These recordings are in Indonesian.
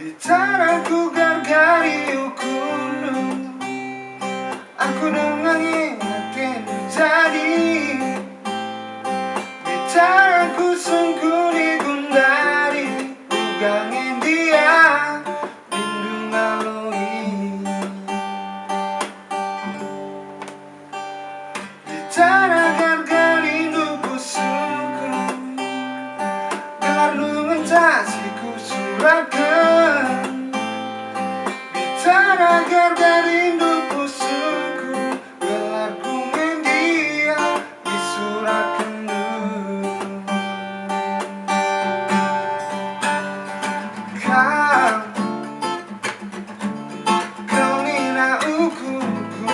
Bicaraku gargari ukunu, aku dengan yakin jadi. Bicaraku sungguh digundari, ugangin dia lindung ngaloi. Bicara gargari nuku suku, gelar lu mencasiku surahkan. Bicara gargari nuku suku, gelar ku mendia disurahkan. Kau mina ukuku,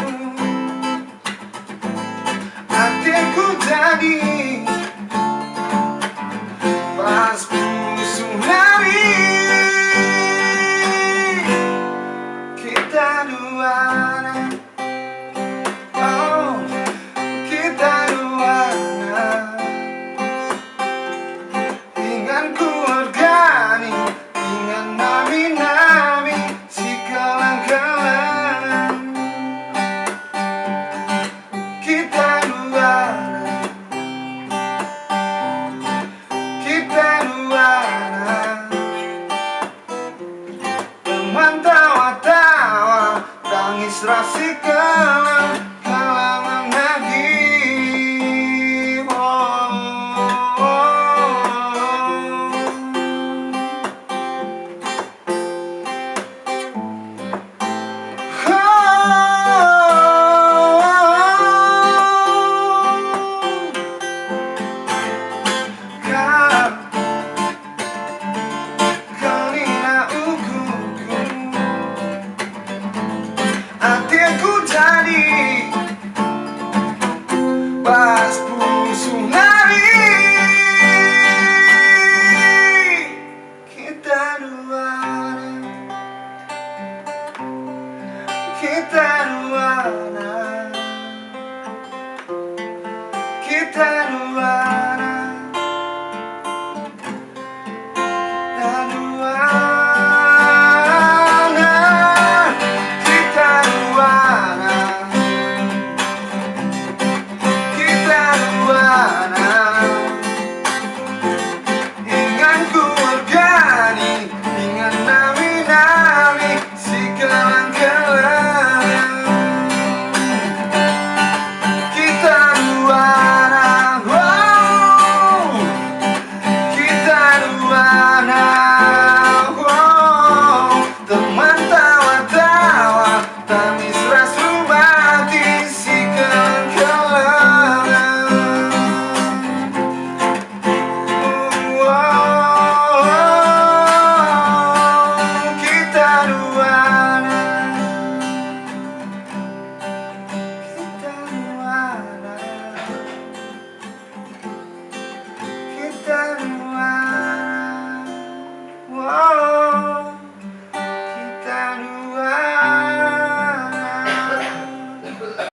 hatiku jadi pas tsunami. Kita duana, oh kita duana. Dengan keluargani, dengan nami-nami, si kelang-kelang. Kita duana, kita duana. Teman tawa-tawa, tangis rasika.